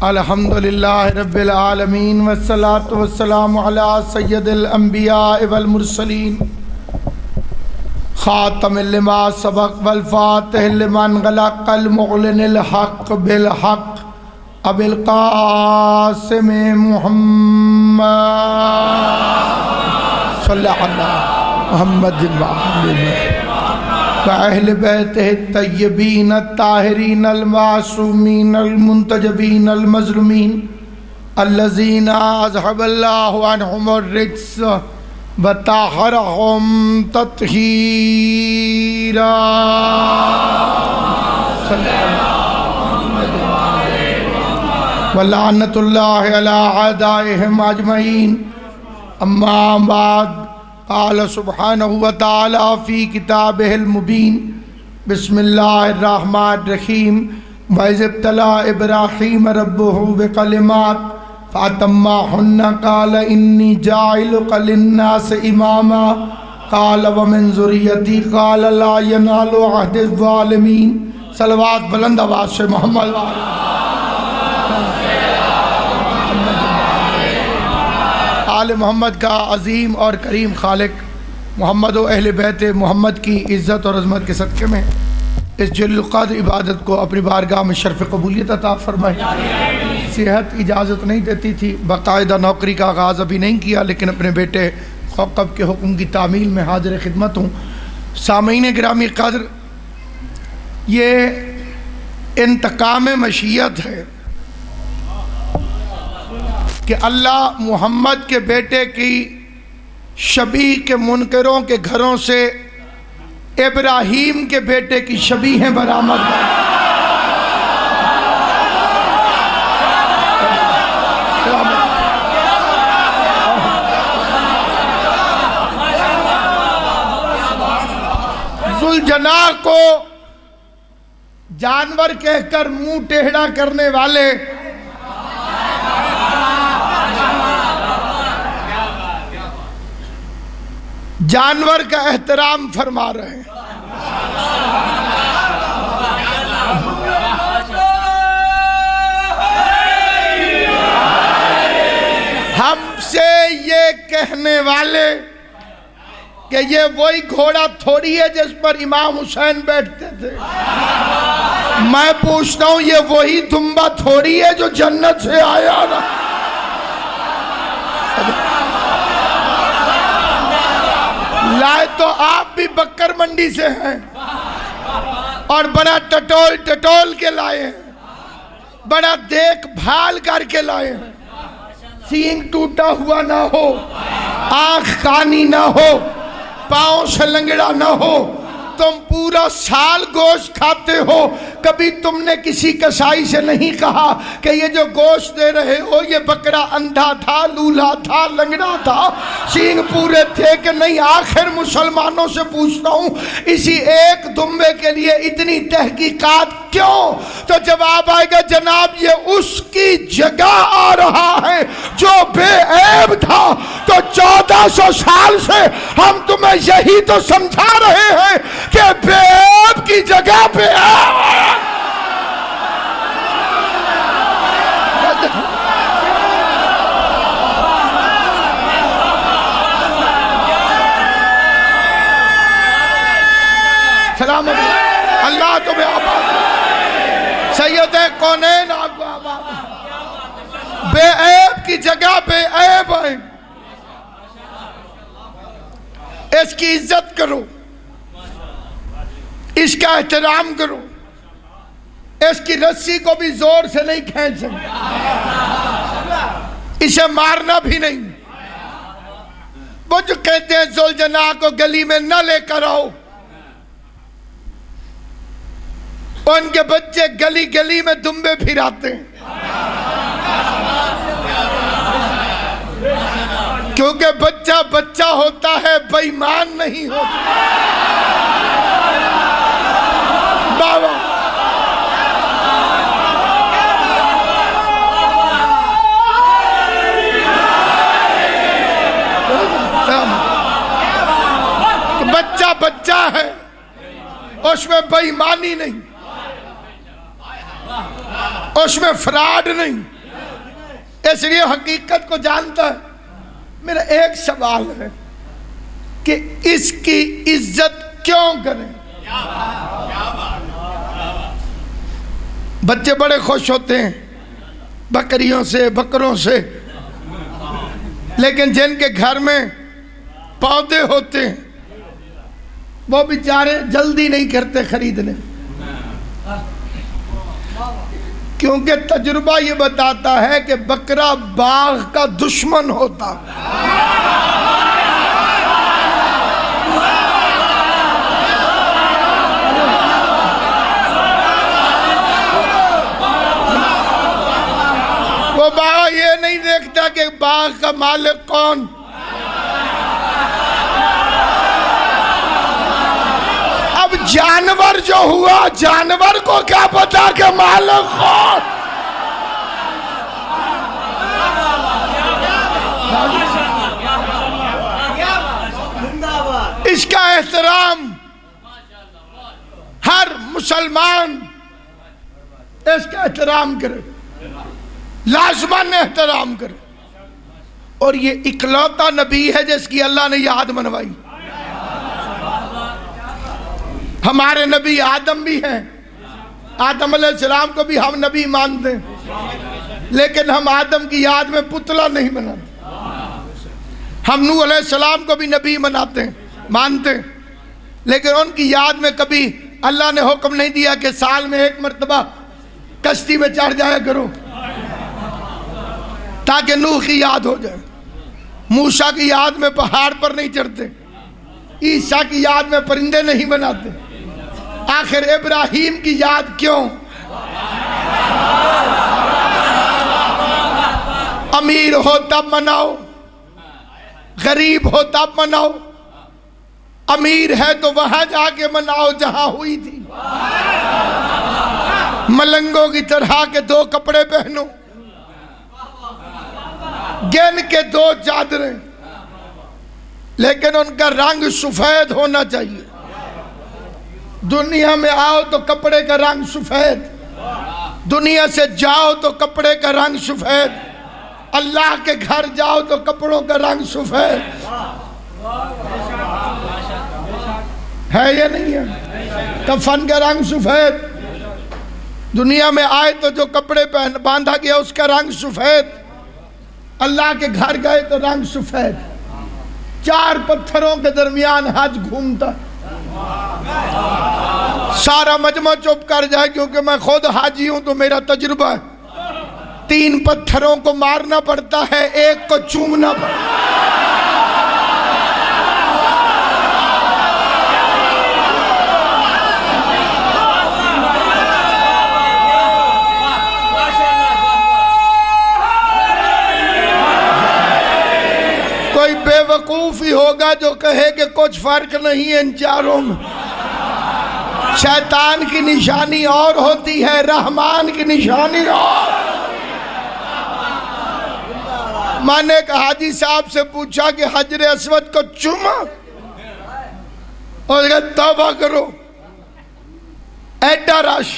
الحمدللہ رب العالمین والصلاة والسلام علی سید الانبیاء والمرسلین خاتم لما سبق والفاتح لمن غلق المعلن الحق بالحق ابی القاسم محمد صلی اللہ محمد وأہل بیتہ الطیبین الطاہرین المعصومین المنتجبین المظلومین الذین اذهب اللہ عنہم الرجس وطہرہم تطہیرا ولعنۃ اللہ علی اعدائہم اجمعین اما بعد قال سبحانہ وتعالی فی کتابہ المبین بسم اللہ الرحمن الرحیم وَإِذِ ابْتَلَىٰ إِبْرَاهِيمَ رَبُّهُ بِكَلِمَاتٍ فَأَتَمَّهُنَّ قَالَ إِنِّي جَاعِلُكَ لِلنَّاسِ إِمَامًا قَالَ وَمِن ذُرِّيَّتِي قَالَ لَا يَنَالُ عَهْدِ الظَّالِمِينَ صلوات بلند آواز سے محمد آل محمد کا عظیم اور کریم خالق محمد و اہل بیت محمد کی عزت اور عظمت کے صدقے میں اس جلیل القدر عبادت کو اپنی بارگاہ میں شرف قبولیت عطا فرمائے۔ صحت اجازت نہیں دیتی تھی، باقاعدہ نوکری کا آغاز ابھی نہیں کیا، لیکن اپنے بیٹے خوقب کے حکم کی تعمیل میں حاضر خدمت ہوں۔ سامعین گرامی قدر، یہ انتقام مشیت ہے کہ اللہ محمد کے بیٹے کی شبیہ کے منکروں کے گھروں سے ابراہیم کے بیٹے کی شبیہیں برآمد ذوالجناح کو جانور کہہ کر منہ ٹیڑھا کرنے والے جانور کا احترام فرما رہے ہیں۔ ہم سے یہ کہنے والے کہ یہ وہی گھوڑا تھوڑی ہے جس پر امام حسین بیٹھتے تھے، میں پوچھتا ہوں یہ وہی دمبا تھوڑی ہے جو جنت سے آیا نا؟ لائے تو آپ بھی بکر منڈی سے ہیں اور بڑا ٹٹول کے لائے ہیں، بڑا دیکھ بھال کر کے لائے ہیں، سینگ ٹوٹا ہوا نہ ہو، آنکھ کانی نہ ہو، پاؤں سے لنگڑا نہ ہو، تم پورا سال گوشت کھاتے ہو، کبھی تم نے کسی کسائی سے نہیں کہا کہ یہ جو گوشت دے رہے ہو یہ بکرا اندھا تھا، لولا تھا، لنگڑا تھا، سینگ پورے تھے کہ نہیں؟ آخر مسلمانوں سے پوچھتا ہوں اسی ایک دمبے کے لیے اتنی تحقیقات کیوں؟ تو جواب آئے گا جناب یہ اس کی جگہ آ رہا ہے جو بے عیب تھا۔ تو 1400 سال سے ہم تمہیں یہی تو سمجھا رہے ہیں کہ بے عیب کی جگہ پہ سلام اللہ تمہیں آباد سید کونین آپ کو آباد، بے عیب کی جگہ بے عیب ہے، اس کی عزت کرو، اس کا احترام کرو، اس کی رسی کو بھی زور سے نہیں کھینچ سکتے، اسے مارنا بھی نہیں۔ وہ جو کہتے ہیں ذوالجناح کو گلی میں نہ لے کر آؤ، ان کے بچے گلی گلی میں دمبے پھراتے ہیں، کیونکہ بچہ بچہ ہوتا ہے، بے ایمان نہیں ہوتا۔ بابا بچہ بچہ ہے، اس میں بے ایمانی نہیں۔ اس میں فراڈ نہیں، اس لیے حقیقت کو جانتا ہے۔ میرا ایک سوال ہے کہ اس کی عزت کیوں کریں؟ بچے بڑے خوش ہوتے ہیں بکریوں سے، بکروں سے، لیکن جن کے گھر میں پودے ہوتے ہیں وہ بیچارے جلدی نہیں کرتے خریدنے، کیونکہ تجربہ یہ بتاتا ہے کہ بکرا باغ کا دشمن ہوتا۔ وہ باغ یہ نہیں دیکھتا کہ باغ کا مالک کون، اب جانور جو ہوا، جانور کو کیا پتا کہ مالک کون؟ اس کا احترام ہر مسلمان اس کا احترام کرے، لازماً احترام کرے۔ اور یہ اکلوتا نبی ہے جس کی اللہ نے یاد منوائی۔ ہمارے نبی آدم بھی ہیں، آدم علیہ السلام کو بھی ہم نبی مانتے ہیں، لیکن ہم آدم کی یاد میں پتلا نہیں بناتے۔ ہم نوح علیہ السلام کو بھی نبی مناتے ہیں، مانتے ہیں، لیکن ان کی یاد میں کبھی اللہ نے حکم نہیں دیا کہ سال میں ایک مرتبہ کشتی میں چڑھ جایا کرو تاکہ نوح کی یاد ہو جائے۔ موسیٰ کی یاد میں پہاڑ پر نہیں چڑھتے، عیسیٰ کی یاد میں پرندے نہیں بناتے، آخر ابراہیم کی یاد کیوں؟ امیر ہو تب مناؤ، غریب ہو تب مناؤ، امیر ہے تو وہاں جا کے مناؤ جہاں ہوئی تھی۔ ملنگوں کی طرح کے 2 کپڑے پہنو، گن کے 2 چادریں، لیکن ان کا رنگ سفید ہونا چاہیے۔ دنیا میں آؤ تو کپڑے کا رنگ سفید، دنیا سے جاؤ تو کپڑے کا رنگ سفید، اللہ کے گھر جاؤ تو کپڑوں کا رنگ سفید ہے یا نہیں ہے؟ کفن کا رنگ سفید، دنیا میں آئے تو جو کپڑے باندھا گیا اس کا رنگ سفید، اللہ کے گھر گئے تو رنگ سفید۔ 4 پتھروں کے درمیان حج گھومتا، سارا مجمع چپ کر جائے کیونکہ میں خود حاجی ہوں تو میرا تجربہ ہے۔ 3 پتھروں کو مارنا پڑتا ہے، 1 کو چومنا پڑتا ہے۔ کوئی بے وقوف ہی ہوگا جو کہے کہ کچھ فرق نہیں ہے ان چاروں میں۔ شیطان کی نشانی اور ہوتی ہے، رحمان کی نشانی اور۔ میں نے ایک حاجی صاحب سے پوچھا کہ حجر اسود کو چوما، اور کہا توبہ کرو، ایڈا رش۔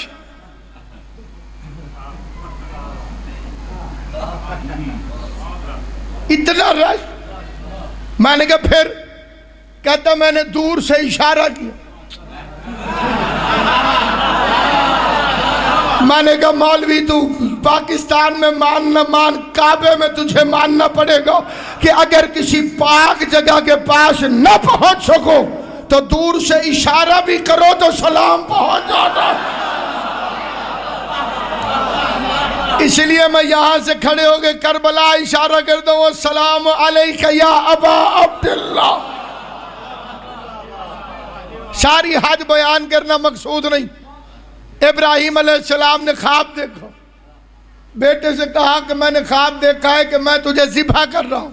اتنا رش، میں نے کہا پھر؟ کہتا میں نے دور سے اشارہ کیا۔ میں نے کہا مولوی تو پاکستان میں مان نہ مان، کعبے میں تجھے ماننا پڑے گا کہ اگر کسی پاک جگہ کے پاس نہ پہنچ سکو تو دور سے اشارہ بھی کرو تو سلام پہنچ جاتا۔ اس لیے میں یہاں سے کھڑے ہو کے کربلا اشارہ کرتا ہوں، السلام علیکہ یا ابا عبداللہ۔ ساری حج بیان کرنا مقصود نہیں۔ ابراہیم علیہ السلام نے خواب دیکھا، بیٹے سے کہا کہ میں نے خواب دیکھا ہے کہ میں تجھے ذبح کر رہا ہوں۔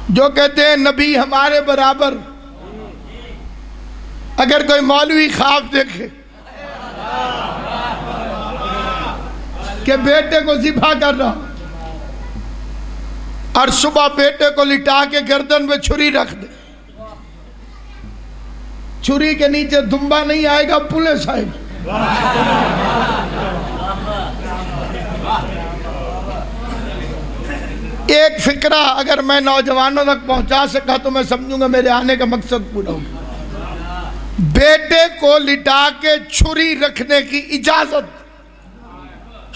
جو کہتے ہیں نبی ہمارے برابر، اگر کوئی مولوی خواب دیکھے کہ بیٹے کو ذبح کر رہا اور صبح بیٹے کو لٹا کے گردن پہ چھری رکھ دے، چھری کے نیچے دمبا نہیں آئے گا، پولیس آئے گی۔ ایک فکرہ اگر میں نوجوانوں تک پہنچا سکا تو میں سمجھوں گا میرے آنے کا مقصد پورا ہوگا۔ بیٹے کو لٹا کے چھری رکھنے کی اجازت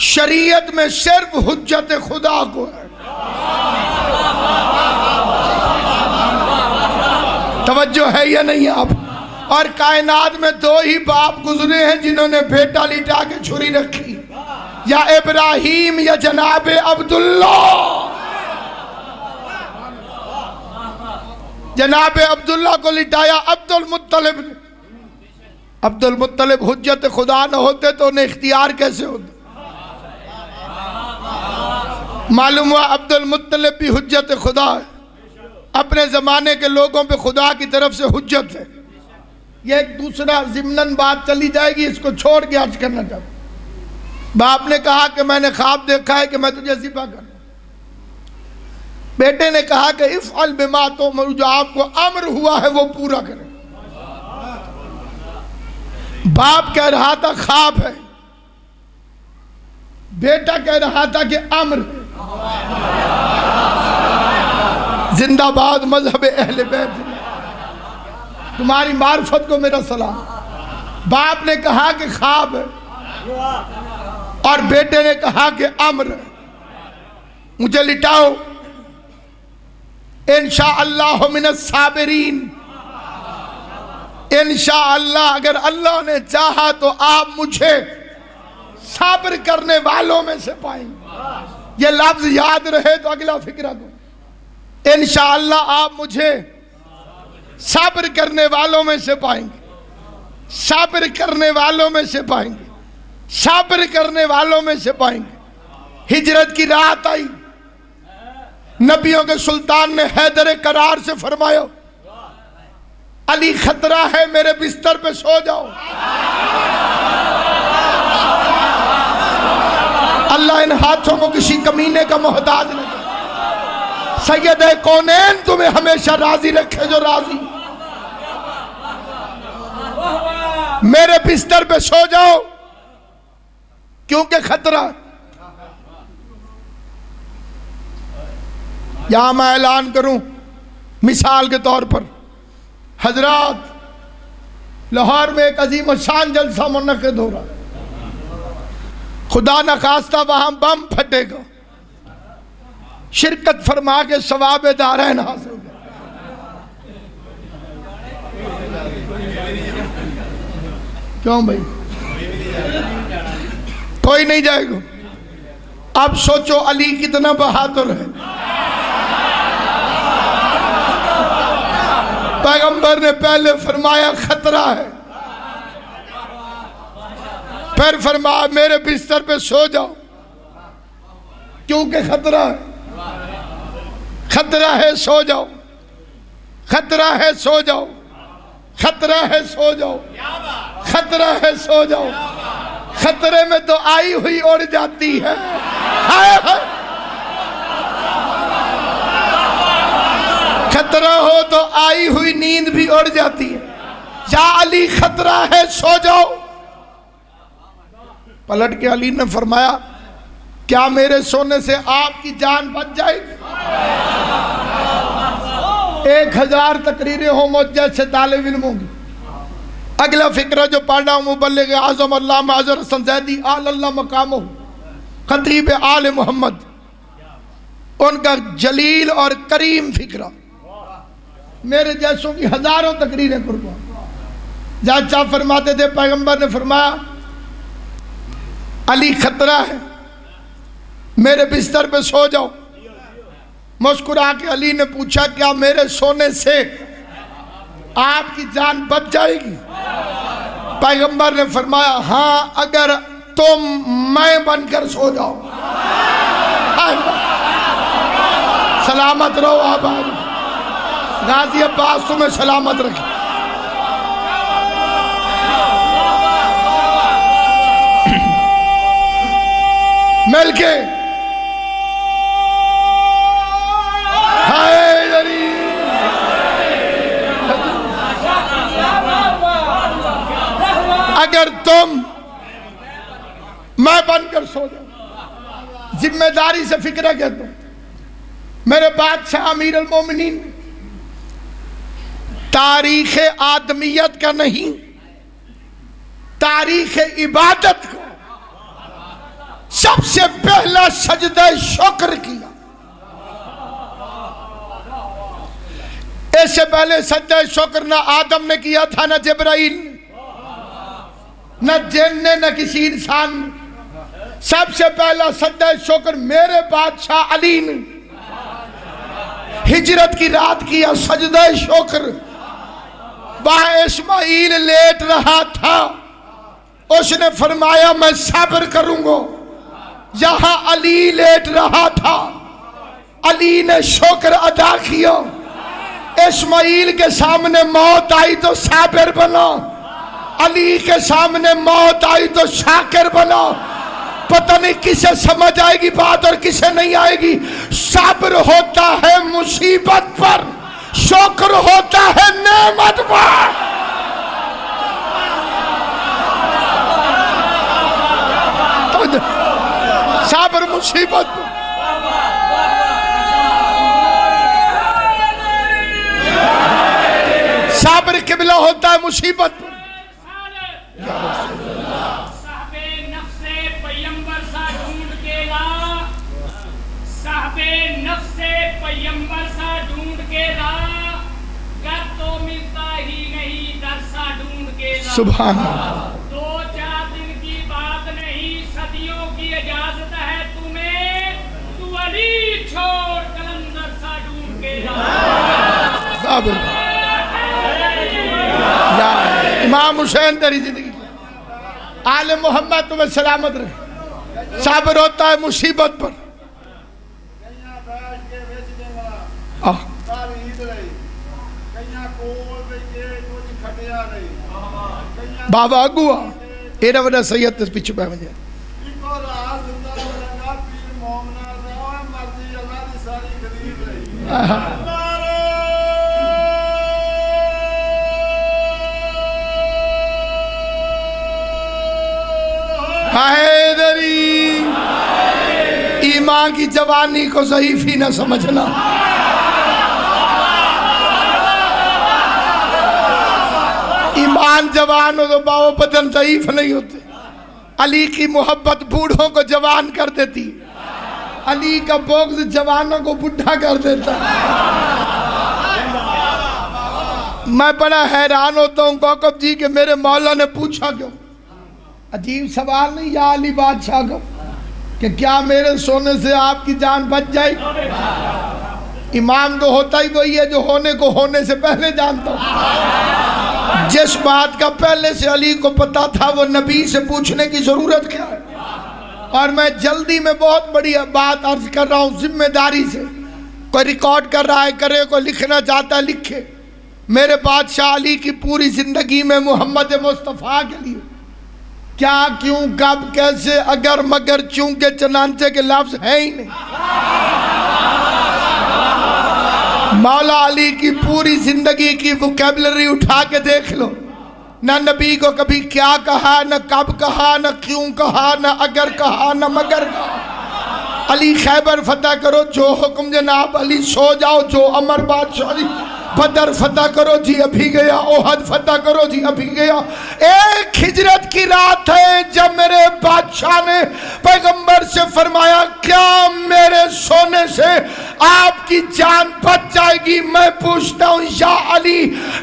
شریعت میں صرف حجت خدا کو ہے۔ توجہ ہے یا نہیں آپ؟ اور کائنات میں دو ہی باپ گزرے ہیں جنہوں نے بیٹا لٹا کے چھری رکھی، یا ابراہیم یا جناب عبداللہ۔ جناب عبداللہ کو لٹایا عبد المطلب نے۔ عبد المطلب حجت خدا نہ ہوتے تو انہیں اختیار کیسے ہوتا؟ معلوم ہوا عبد المطلب بھی حجت خدا ہے، اپنے زمانے کے لوگوں پہ خدا کی طرف سے حجت ہے۔ یہ ایک دوسرا ضمناً بات چلی جائے گی، اس کو چھوڑ کے عرض کرنا چاہتا ہوں۔ باپ نے کہا کہ میں نے خواب دیکھا ہے کہ میں تجھے ذبح کروں۔ بیٹے نے کہا کہ افعل بما تؤمر، جو آپ کو امر ہوا ہے وہ پورا کریں۔ باپ کہہ رہا تھا خواب ہے، بیٹا کہہ رہا تھا کہ امر ہے۔ زندہ باد مذہب اہل بیت، تمہاری معرفت کو میرا سلام۔ باپ نے کہا کہ خواب ہے اور بیٹے نے کہا کہ امر ہے، مجھے لٹاؤ، انشاءاللہ من الصابرین، انشاءاللہ اگر اللہ نے چاہا تو آپ مجھے صبر کرنے والوں میں سے پائیں گے۔ یہ لفظ یاد رہے تو اگلا فکرہ کو، انشاءاللہ آپ مجھے صبر کرنے والوں میں سے پائیں گے، صبر کرنے والوں میں سے پائیں گے، صبر کرنے والوں میں سے پائیں گے۔ ہجرت کی رات آئی، نبیوں کے سلطان نے حیدر کرار سے فرمایا علی خطرہ ہے، میرے بستر پہ سو جاؤ۔ اللہ ان ہاتھوں کو کسی کمینے کا محتاج نہ کرے۔ سید کونین تمہیں ہمیشہ راضی رکھے جو راضی۔ میرے بستر پہ سو جاؤ کیونکہ خطرہ۔ یہاں میں اعلان کروں مثال کے طور پر، حضرات لاہور میں ایک عظیم الشان جلسہ منعقد ہو رہا، خدا نخواستہ وہاں بم پھٹے گا، شرکت فرما کے ثواب دارین حاصل ہو۔ کیوں بھائی کوئی نہیں جائے گا؟ اب سوچو علی کتنا بہادر ہے۔ پیغمبر نے پہلے فرمایا خطرہ ہے، پھر فرمایا میرے بستر پہ سو جاؤ کیونکہ خطرہ ہے، خطرہ ہے سو جاؤ، خطرہ ہے سو جاؤ، خطرہ ہے سو جاؤ، خطرہ ہے سو جاؤ۔ خطرے میں تو آئی ہوئی اڑ جاتی ہے، خطرہ ہو تو آئی ہوئی نیند بھی اڑ جاتی ہے۔ یا علی خطرہ ہے سو جاؤ۔ پلٹ کے علی نے فرمایا کیا میرے سونے سے آپ کی جان بچ جائے گی؟ 1000 تقریریں ہوں مجھ جیسے طالب علموں کی۔ اگلا فکرہ جو پڑھا ہوں مبلغ اعظم علامہ اظہر حسن زیدی آل اللہ مقامہ، خطیب آل محمد، ان کا جلیل اور کریم فکرہ، میرے جیسوں کی ہزاروں تقریریں قربان۔ جج صاحب فرماتے تھے پیغمبر نے فرمایا علی خطرہ ہے، میرے بستر پہ سو جاؤ۔ مسکرا کے علی نے پوچھا کیا میرے سونے سے آپ کی جان بچ جائے گی؟ پیغمبر نے فرمایا ہاں اگر تم میں بن کر سو جاؤ۔ سلامت رہو آباد، غازی عباس تمہیں سلامت رکھے۔ مل کے میں بن کر سو جاؤں. ذمہ داری سے فکرہ کہتا ہوں. میرے بادشاہ امیر المومنین تاریخ آدمیت کا نہیں، تاریخ عبادت کا سب سے پہلا سجدہ شکر کیا. اس سے پہلے سجدہ شکر نہ آدم نے کیا تھا، نہ جبرائیل، نہ جن نے، نہ کسی انسان نے. سب سے پہلا سجدہ شکر میرے بادشاہ علی نے ہجرت کی رات کیا. سجدہ شکر وہاں اسماعیل لیٹ رہا تھا، اس نے فرمایا میں صبر کروں گا. یہاں علی لیٹ رہا تھا، علی نے شکر ادا کیا. اسماعیل کے سامنے موت آئی تو صابر بنا، علی کے سامنے موت آئی تو شاکر بنا. پتہ نہیں کسے سمجھ آئے گی بات اور کسے نہیں آئے گی. صبر ہوتا ہے مصیبت پر، شکر ہوتا ہے نعمت پر. صبر مصیبت پر، صبر قبلہ ہوتا ہے مصیبت پر. نفس پیمبر سا ڈھونڈ کے لا، گر تو ملتا ہی نہیں در سا ڈھونڈ کے لا. سبحان اللہ. 2-4 دن کی بات نہیں، صدیوں کی اجازت ہے تمہیں. تو علی چھوڑ کلندر سا ڈھونڈ کے لا. امام حسین تیری زندگی، آل محمد تمہیں سلامت رکھے. صبر ہوتا ہے مصیبت پر. بابا اگوا ایرا وڈا سید تس پیچھے پہ مجھے. حیدری ایمان کی جوانی کو ضعیفی نہ سمجھنا. ایمان جوان ہو تو باو بدن ضعیف نہیں ہوتے. علی کی محبت بوڑھوں کو جوان کر دیتی، علی کا بغض جوانوں کو بڈھا کر دیتا. میں بڑا حیران ہوتا ہوں کوکب جی کہ میرے مولا نے پوچھا کیوں. عجیب سوال نہیں یا علی بادشاہ کو کہ کیا میرے سونے سے آپ کی جان بچ جائے. امام تو ہوتا ہی وہی ہے جو ہونے کو ہونے سے پہلے جانتا ہوں. جس بات کا پہلے سے علی کو پتا تھا وہ نبی سے پوچھنے کی ضرورت کیا ہے. اور میں جلدی میں بہت بڑی بات عرض کر رہا ہوں ذمہ داری سے. کوئی ریکارڈ کر رہا ہے کرے، کوئی لکھنا چاہتا ہے لکھے. میرے بادشاہ علی کی پوری زندگی میں محمد مصطفیٰ کے لیے کیا، کیوں، کب، کیسے، اگر، مگر، چونکہ، چنانچہ کے لفظ ہیں ہی نہیں. مولا علی کی پوری زندگی کی وکیبلری اٹھا کے دیکھ لو. نہ نبی کو کبھی کیا کہا، نہ کب کہا، نہ کیوں کہا، نہ اگر کہا، نہ مگر کہا. علی خیبر فتح کرو، جو حکم جناب علی. سو جاؤ، جو امر بادشاہ علی. بدر فتح کرو جی ابھی گیا، احد فتح کرو جی ابھی گیا. ایک ہجرت کی رات ہے جب میرے بادشاہ نے پیغمبر سے فرمایا کیا میرے سونے سے آپ کی جان بچ جائے گی. میں پوچھتا ہوں یا علی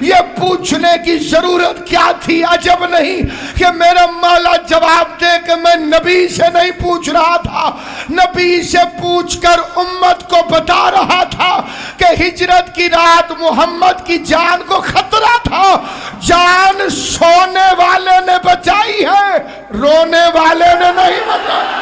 یہ پوچھنے کی ضرورت کیا تھی؟ عجب نہیں کہ میرا مولا جواب دے کہ میں نبی سے نہیں پوچھ رہا تھا، نبی سے پوچھ کر امت کو بتا رہا تھا کہ ہجرت کی رات محمد کی جان کو خطرہ تھا. جان سونے والے نے بچائی ہے، رونے والے نے نہیں بچائی.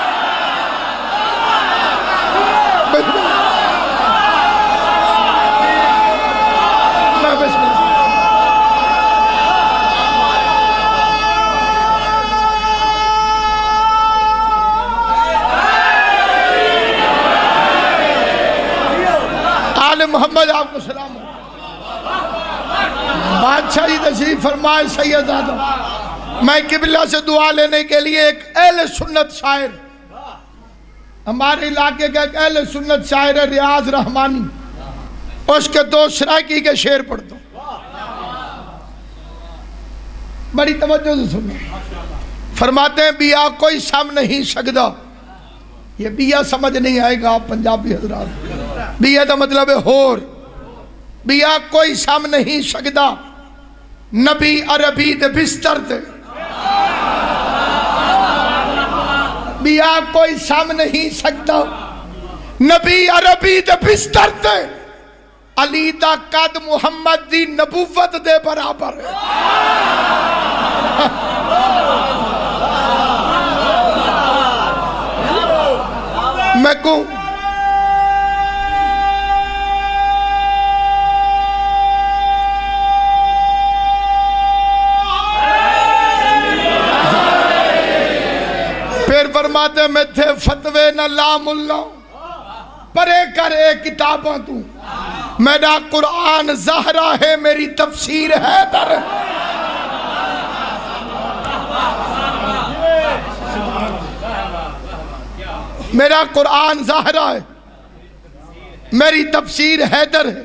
آل محمد آپ کو سلام ہو. بادشاہی تشریف فرمائے سید آدم. میں قبلہ سے دعا لینے کے لیے ایک اہل سنت شاعر، ہمارے علاقے کا ایک اہل سنت شاعر ہے ریاض رحمانی، اس کے 2 سرائکی کے شعر پڑھتا ہوں، بڑی توجہ سے سنیں۔ فرماتے ہیں بیا کوئی سم نہیں سکدا، یہ بیا سمجھ نہیں آئے گا آپ پنجابی حضرات، بیا کا مطلب ہے ہور، بیا کوئی سم نہیں سکدا نبی عربی دے بستر تے، بیا کوئی سم نہیں سکتا نبی عربی دے بستر تے، علی دا قد محمد دی نبوت دے برابر ہے۔ میں کہوں پھر فرماتے میں تھے فتوے نہ لام اللہ پرے کر اے کتاباں تو، میرا قرآن زہرا ہے میری تفسیر ہے در، میرا قرآن زہرا ہے میری تفسیر حیدر ہے،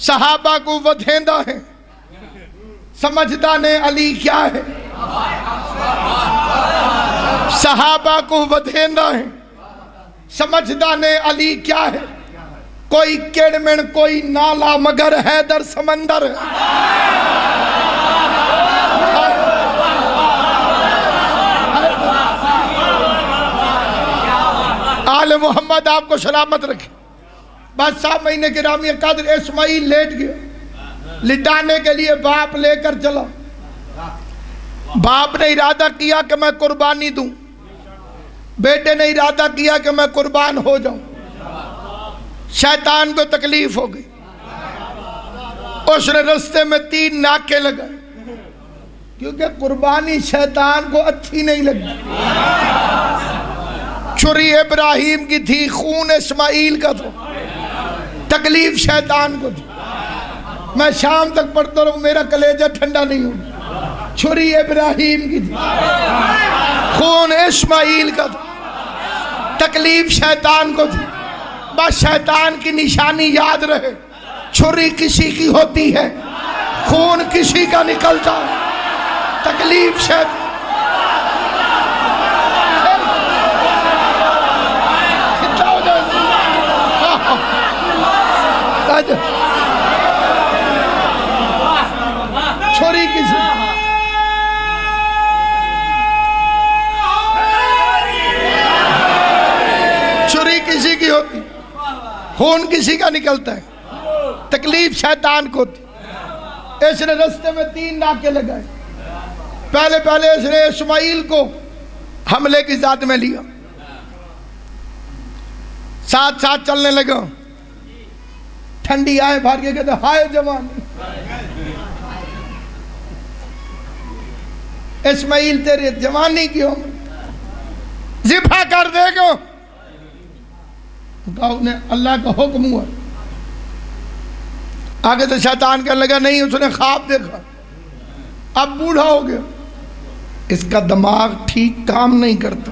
صحابہ کو ودھیندہ ہے سمجھدان علی کیا ہے، صحابہ کو ودھیندہ ہے سمجھدان علی کیا ہے، کوئی کڑمن کوئی نالا مگر حیدر سمندر ہے۔ آل محمد آپ کو سلامت رکھے۔ بادشاہ مہینے گرامی قدر اسماعیل لیٹ گیا، لٹانے کے لیے باپ لے کر چلا، باپ نے ارادہ کیا کہ میں قربانی دوں، بیٹے نے ارادہ کیا کہ میں قربان ہو جاؤں، شیطان کو تکلیف ہو گئی، اس نے رستے میں 3 ناکے لگائے، کیونکہ قربانی شیطان کو اچھی نہیں لگی، چھری ابراہیم کی تھی خون اسماعیل کا تھا، تکلیف شیطان کو تھی، میں شام تک پڑھتا رہوں میرا کلیجہ ٹھنڈا نہیں ہوگا، چھری ابراہیم کی تھی خون اسماعیل کا تھا، تکلیف شیطان کو تھی، بس شیطان کی نشانی یاد رہے، چھری کسی کی ہوتی ہے خون کسی کا نکلتا ہے، تکلیف شیطان چھری کسی چھری کسی کی ہوتی خون کسی کا نکلتا ہے، تکلیف شیطان کو تھی، اس نے رستے میں 3 ناکے لگائے، پہلے اس نے اسماعیل کو حملے کی ذات میں لیا، ساتھ چلنے لگا، ٹھنڈی آئے بھار کے کہتے ہائے جوانی، اسماعیل تیری جوانی کی عمر ذبح کر دے گا، انہیں اللہ کا حکم ہوا، آگے تو شیطان کہنے لگا نہیں اس نے خواب دیکھا، اب بوڑھا ہو گیا، اس کا دماغ ٹھیک کام نہیں کرتا،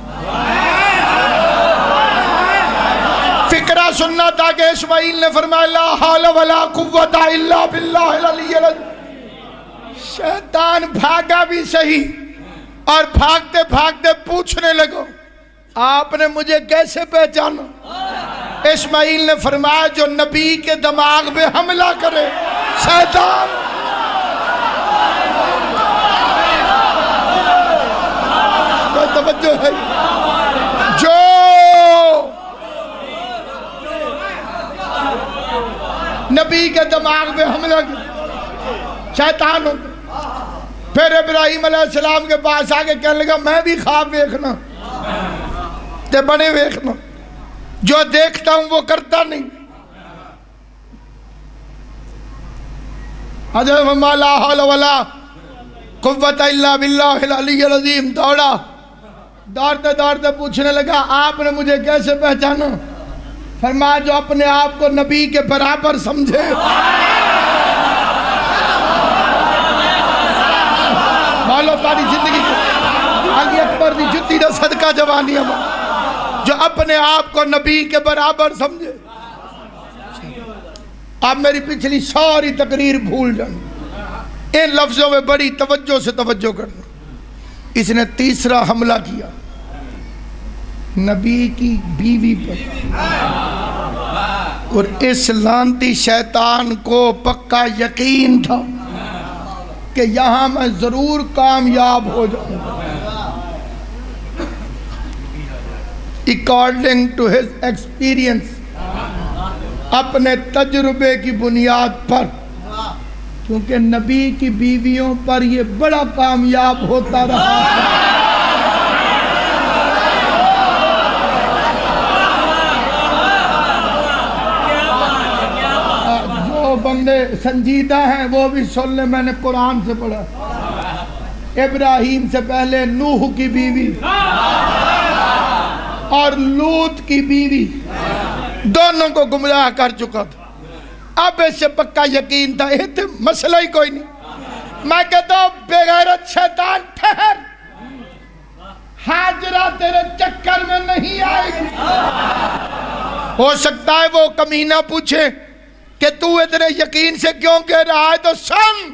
فکرہ سننا تھا کہ اسماعیل نے فرمایا لا حول ولا قوت الا باللہ العلی العظیم، شیطان بھاگا بھی صحیح اور بھاگتے بھاگتے پوچھنے لگا آپ نے مجھے کیسے پہچانا؟ اسماعیل نے فرمایا جو نبی کے دماغ پہ حملہ کرے شیطان، کوئی توجہ ہے، جو نبی کے دماغ پہ حملہ کرے شیطان ہوتا۔ پھر ابراہیم علیہ السلام کے پاس آگے کہنے لگا میں بھی خواب دیکھنا تے بڑے دیکھنا، جو دیکھتا ہوں وہ کرتا نہیں، حضرت لا حول ولا قوت الا باللہ العلی العظیم، دوڑتے دوڑتے پوچھنے لگا آپ نے مجھے کیسے پہچانا؟ فرمایا جو اپنے آپ کو نبی کے برابر سمجھے، مولو تاریخ نوجوانیاں جو اپنے آپ کو نبی کے برابر سمجھے. آپ میری پچھلی ساری تقریر بھول جائیں، ان لفظوں میں بڑی توجہ سے توجہ کرنا. اس نے تیسرا حملہ کیا نبی کی بیوی پر، اور اس لعنتی شیطان کو پکا یقین تھا کہ یہاں میں ضرور کامیاب ہو جاؤں گا. According to his experience، اپنے تجربے کی بنیاد پر، کیونکہ نبی کی بیویوں پر یہ بڑا کامیاب ہوتا رہا. جو بندے سنجیدہ ہیں وہ بھی سن لیں، میں نے قرآن سے پڑھا. ابراہیم سے پہلے نوح کی بیوی اور لوط کی بیوی دونوں کو گمراہ کر چکا تھا. اب اس سے پکا یقین تھا یہ تو مسئلہ ہی کوئی نہیں. میں کہتا ہوں بے غیرت شیطان ٹھہر، ہاجرہ تیرے چکر میں نہیں آئے گی. ہو سکتا ہے وہ کمینہ پوچھے کہ تو اتنے یقین سے کیوں کہہ رہا ہے، تو سن،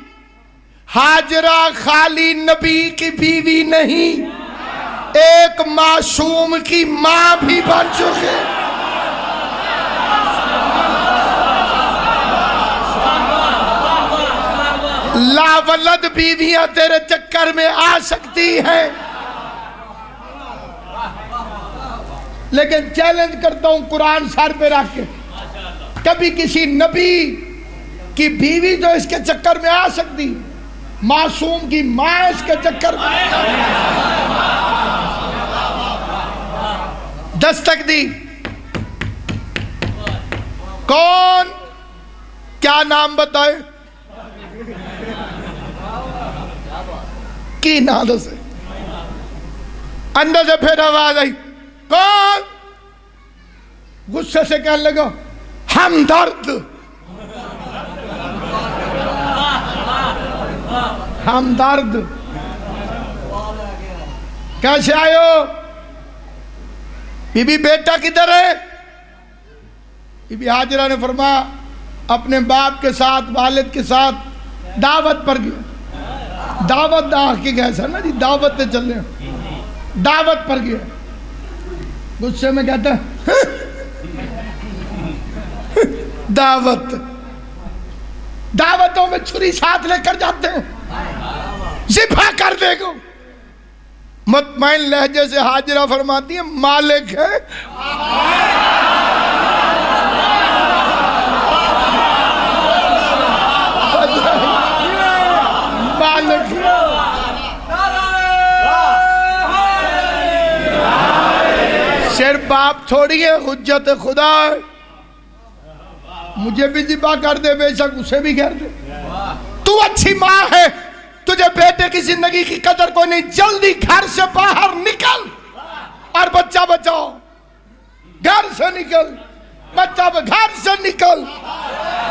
ہاجرہ خالی نبی کی بیوی نہیں، ایک معصوم کی ماں بھی بن چکے. لاولد بیویاں تیرے چکر میں آ سکتی ہیں، لیکن چیلنج کرتا ہوں قرآن سر پہ رکھ کے، کبھی کسی نبی کی بیوی جو اس کے چکر میں آ سکتی، معصوم کی ماں اس کے چکر میں دستک دی. کون؟ کیا نام بتائے؟ کی نام سے اندر سے پھر آواز آئی، کون؟ غصے سے کہنے لگا ہمدرد. ہمدرد کیسے آئے ہو؟ بی بی بیٹا کدھر ہے؟ بی بی ہاجرہ نے فرمایا اپنے باپ کے ساتھ، والد کے ساتھ دعوت پر گیا. دعوت کے گئے سر نا جی، دعوت چل رہے، دعوت پر گیا. غصے میں کہتا ہے دعوت، دعوتوں میں چھری ساتھ لے کر جاتے ہیں، ذبح کر دے گو. مطمئن لہجے سے ہاجرہ فرماتی ہیں مالک ہے. مالک ہے. صرف باپ تھوڑی ہے، حجت خدا ہے. مجھے بھی ذبح کر دے، بے شک اسے بھی کر دے. تو اچھی ماں ہے، تجھے بیٹے کی زندگی کی قدر کوئی نہیں. جلدی گھر سے باہر نکل اور بچہ بچاؤ. گھر سے نکل، بچہ گھر سے نکل.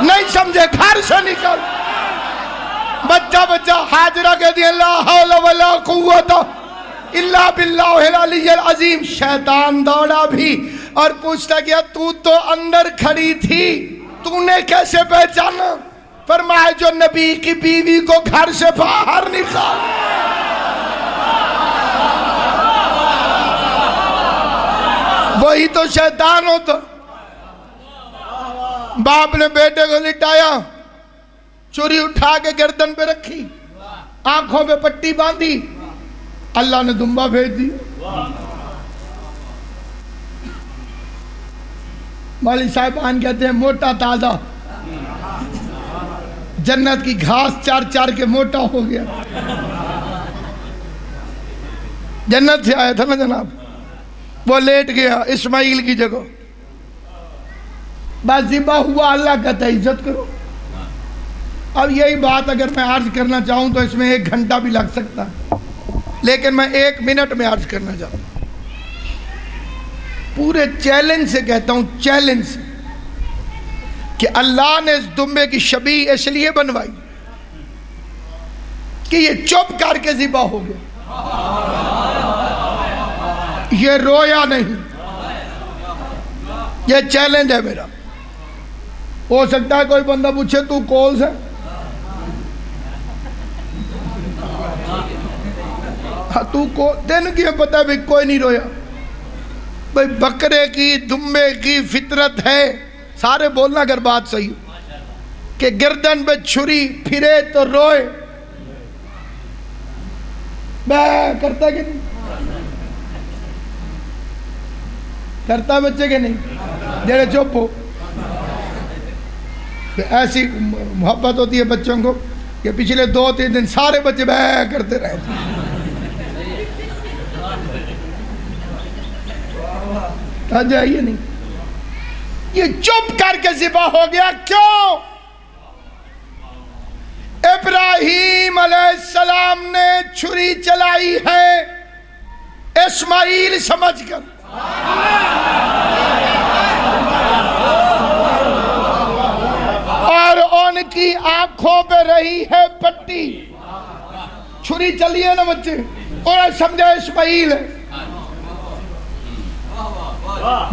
نہیں سمجھے؟ گھر سے نکل، بچہ بچہ. ہاجرہ کہتی ہے لا حول ولا قوت الا باللہ العلی العظیم. شیطان دوڑا بھی اور پوچھتا گیا تو اندر کھڑی تھی، تو نے کیسے پہچانا؟ فرمایا جو نبی کی بیوی کو گھر سے باہر نکال. وہی تو شیطان ہوتا. باپ نے بیٹے کو لٹایا، چوری اٹھا کے گردن پہ رکھی، آنکھوں پہ پٹی باندھی، اللہ نے دمبا بھیج دی. مولوی صاحبان کہتے ہیں موٹا تازہ، جنت کی گھاس چار چار کے موٹا ہو گیا. جنت سے آیا تھا نا جناب، وہ لیٹ گیا اسماعیل کی جگہ. بس ذبح ہوا، اللہ کہتا ہے عزت کرو. اب یہی بات اگر میں عرض کرنا چاہوں تو اس میں 1 گھنٹہ بھی لگ سکتا ہے، لیکن میں 1 منٹ میں عرض کرنا چاہتا ہوں. پورے چیلنج سے کہتا ہوں، چیلنج سے، کہ اللہ نے اس دمبے کی شبیہ اس لیے بنوائی کہ یہ چپ کر کے ذبح ہو گیا. یہ رویا نہیں. یہ چیلنج ہے میرا. ہو سکتا ہے کوئی بندہ پوچھے تو کول سے, تو کو تین کی پتہ بھی کوئی نہیں رویا. بھئی بکرے کی دمبے کی فطرت ہے, سارے بولنا اگر بات صحیح ہو, کہ گردن پہ چھری پھرے تو روئے. میں کرتا کہ نہیں کرتا بچے کے نہیں, جڑے چپ ہو. ایسی محبت ہوتی ہے بچوں کو کہ پچھلے 2-3 دن سارے بچے بے کرتے رہے تھے. جائیے نہیں, یہ چپ کر کے ذبح ہو گیا. کیوں؟ ابراہیم علیہ السلام نے چھری چلائی ہے اسماعیل سمجھ کر. اور ان کی آنکھوں پہ رہی ہے پٹی. چھری چلی ہے نا بچے, اور سمجھا اسماعیل ہے.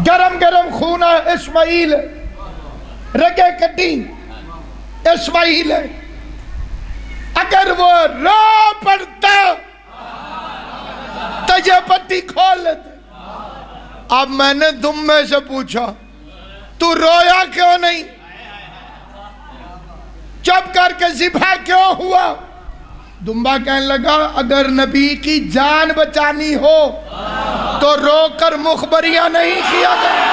گرم گرم خون ہے اسماعیل, رگے کٹی اسماعیل ہے. اگر وہ رو پڑتا تو یہ پٹی کھول لیتے. اب میں نے دمبے سے پوچھا تو رویا کیوں نہیں, چپ کر کے ذبح کیوں ہوا؟ دمبا کہنے لگا اگر نبی کی جان بچانی ہو تو رو کر مخبریاں نہیں کیا گیا.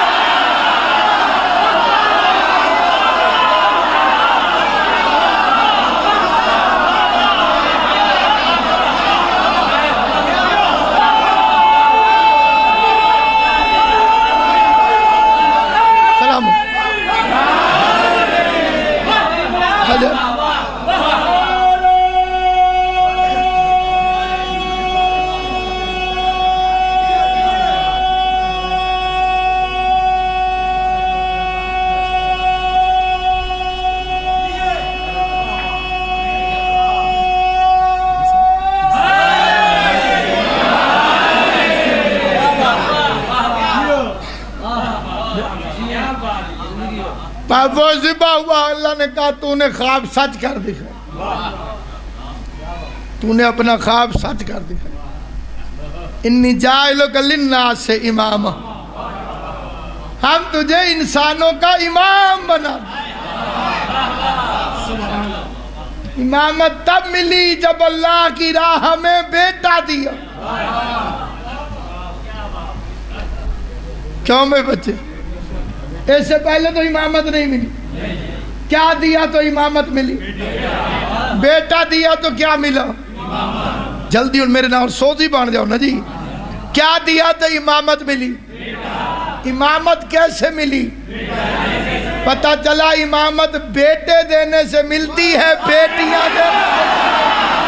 وہ ذبح ہوا, اللہ نے کہا تو نے خواب سچ کر دکھایا, تو نے اپنا خواب سچ کر دکھایا. انی جاعلک للناس اماما, ہم تجھے انسانوں کا امام بنا. امامت تب ملی جب اللہ کی راہ میں بیٹا دیا. کیوں میں بچے؟ اس سے پہلے تو امامت نہیں ملی. کیا دیا تو امامت ملی, بیٹا دیا تو کیا ملا؟ جلدی اور میرے نام سوزی بان جاؤ نا جی. کیا دیا تو امامت ملی. امامت کیسے ملی؟ پتہ چلا امامت بیٹے دینے سے ملتی ہے, بیٹیاں دینے سے.